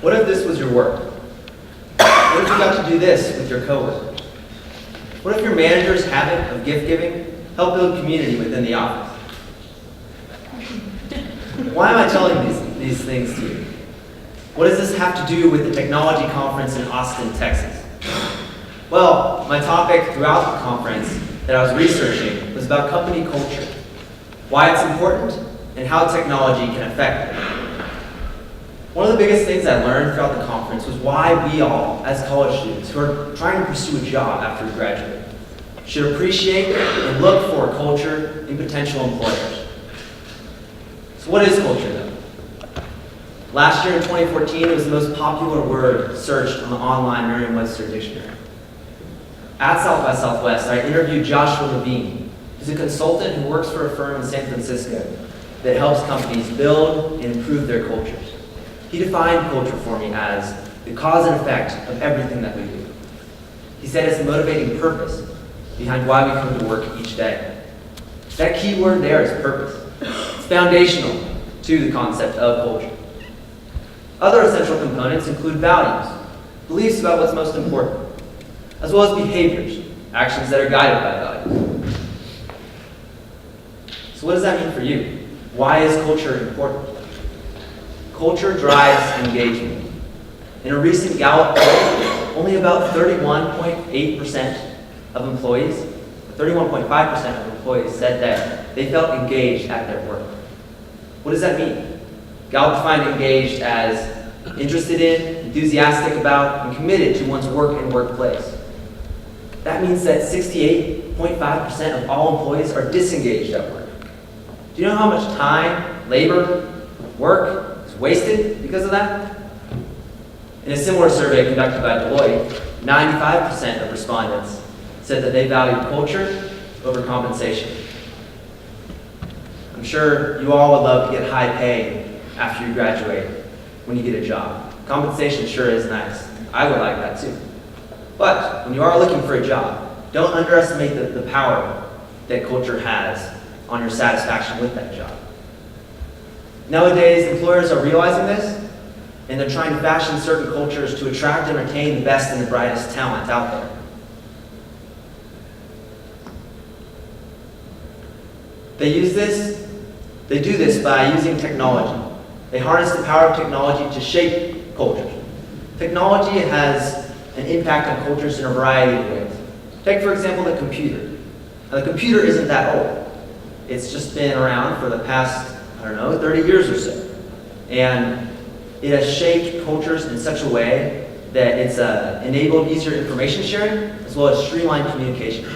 What if this was your work? What if you got to do this with your coworkers? What if your manager's habit of gift giving helped build community within the office? Why am I telling these things to you? What does this have to do with the technology conference in Austin, Texas? Well, my topic throughout the conference that I was researching was about company culture, why it's important, and how technology can affect it. One of the biggest things I learned throughout the conference was why we all, as college students who are trying to pursue a job after we graduate, should appreciate and look for culture in potential employers. So what is culture, though? Last year in 2014, it was the most popular word searched on the online Merriam-Webster dictionary. At South by Southwest, I interviewed Joshua Levine, who's a consultant who works for a firm in San Francisco that helps companies build and improve their cultures. He defined culture for me as the cause and effect of everything that we do. He said it's a motivating purpose behind why we come to work each day. That key word there is purpose. It's foundational to the concept of culture. Other essential components include values, beliefs about what's most important, as well as behaviors, actions that are guided by values. So what does that mean for you? Why is culture important? Culture drives engagement. In a recent Gallup poll, only about 31.8% of employees, 31.5% of employees said that they felt engaged at their work. What does that mean? Gallup defined engaged as interested in, enthusiastic about, and committed to one's work and workplace. That means that 68.5% of all employees are disengaged at work. Do you know how much time, labor, work is wasted because of that? In a similar survey conducted by Deloitte, 95% of respondents said that they valued culture over compensation. I'm sure you all would love to get high pay after you graduate when you get a job. Compensation sure is nice. I would like that too. But when you are looking for a job, don't underestimate the power that culture has on your satisfaction with that job. Nowadays, employers are realizing this, and they're trying to fashion certain cultures to attract and retain the best and the brightest talent out there. They do this by using technology. They harness the power of technology to shape cultures. Technology has an impact on cultures in a variety of ways. Take, for example, the computer. Now, the computer isn't that old. It's just been around for the past, 30 years or so. And it has shaped cultures in such a way that it's enabled easier information sharing as well as streamlined communication.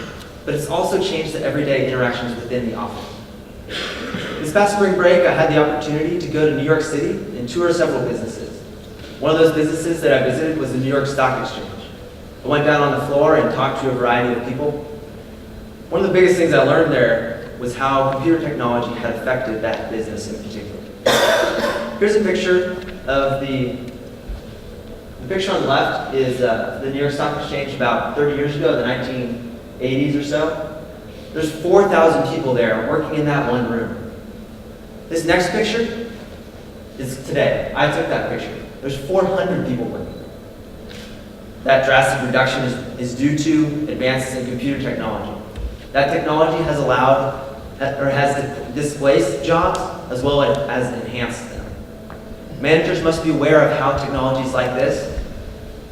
But it's also changed the everyday interactions within the office. This past spring break, I had the opportunity to go to New York City and tour several businesses. One of those businesses that I visited was the New York Stock Exchange. I went down on the floor and talked to a variety of people. One of the biggest things I learned there was how computer technology had affected that business in particular. Here's a picture of the picture on the left is the New York Stock Exchange about 30 years ago, the 1980s or so. There's 4,000 people there working in that one room. This next picture is today. I took that picture. There's 400 people working. That drastic reduction is due to advances in computer technology. That technology has allowed, or has displaced jobs as well as enhanced them. Managers must be aware of how technologies like this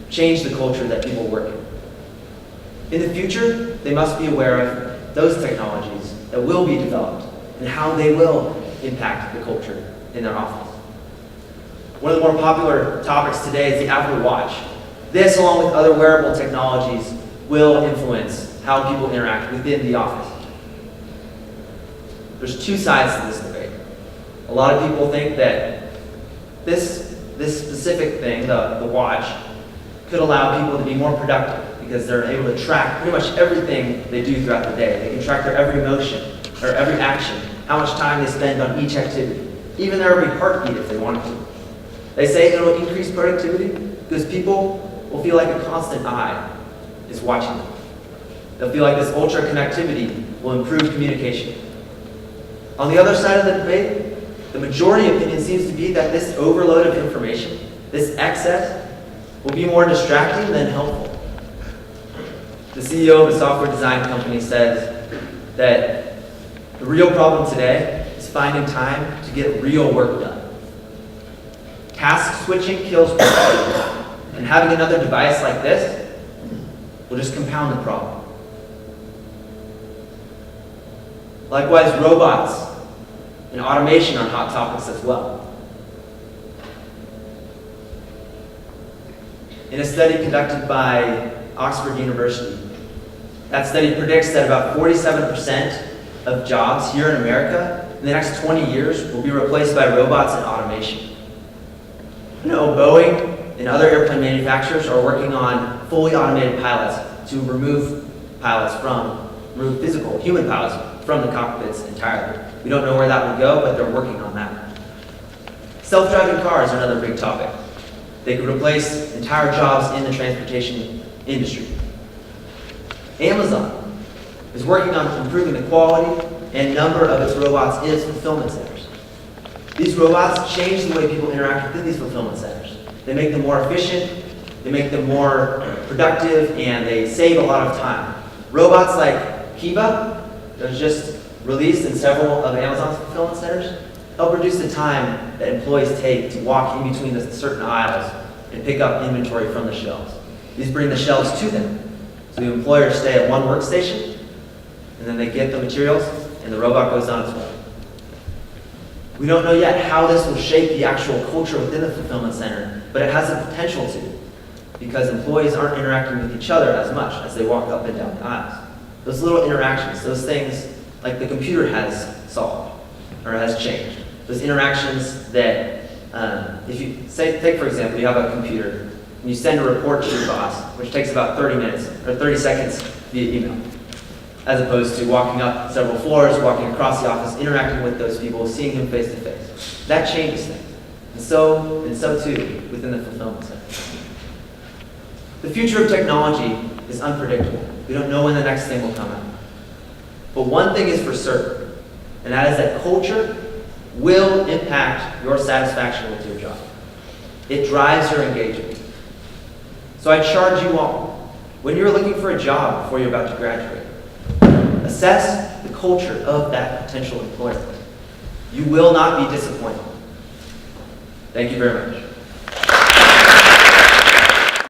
change the culture that people work in. In the future, they must be aware of those technologies that will be developed and how they will impact the culture in their office. One of the more popular topics today is the Apple Watch. This, along with other wearable technologies, will influence how people interact within the office. There's two sides to this debate. A lot of people think that this specific thing, the watch, could allow people to be more productive because they're able to track pretty much everything they do throughout the day. They can track their every motion or every action, how much time they spend on each activity, even their every heartbeat if they wanted to. They say it will increase productivity because people will feel like a constant eye is watching them. They'll feel like this ultra connectivity will improve communication. On the other side of the debate, the majority opinion seems to be that this overload of information, this This excess will be more distracting than helpful. The CEO of a software design company says that the real problem today is finding time to get real work done. Task switching kills productivity, and having another device like this will just compound the problem. Likewise, robots and automation are hot topics as well. In a study conducted by Oxford University, that study predicts that about 47% of jobs here in America in the next 20 years will be replaced by robots and automation. You know, Boeing and other airplane manufacturers are working on fully automated pilots to remove physical human pilots from the cockpits entirely. We don't know where that will go, but they're working on that. Self-driving cars are another big topic. They could replace entire jobs in the transportation industry. Amazon is working on improving the quality and number of its robots in its fulfillment centers. These robots change the way people interact within these fulfillment centers. They make them more efficient, they make them more productive, and they save a lot of time. Robots like Kiva, that was just released in several of Amazon's fulfillment centers, help reduce the time that employees take to walk in between the certain aisles and pick up inventory from the shelves. These bring the shelves to them. So the employers stay at one workstation, and then they get the materials, and the robot goes on its way. We don't know yet how this will shape the actual culture within the fulfillment center, but it has the potential to, because employees aren't interacting with each other as much as they walk up and down the aisles. Those little interactions, those things like the computer has solved or has changed. Those interactions that, if you take for example, you have a computer and you send a report to your boss, which takes about 30 minutes or 30 seconds via email, as opposed to walking up several floors, walking across the office, interacting with those people, seeing them face to face. That changes things. And so too within the fulfillment center. The future of technology is unpredictable. We don't know when the next thing will come out. But one thing is for certain, and that is that culture will impact your satisfaction with your job. It drives your engagement. So I charge you all, when you're looking for a job before you're about to graduate, assess the culture of that potential employer. You will not be disappointed. Thank you very much.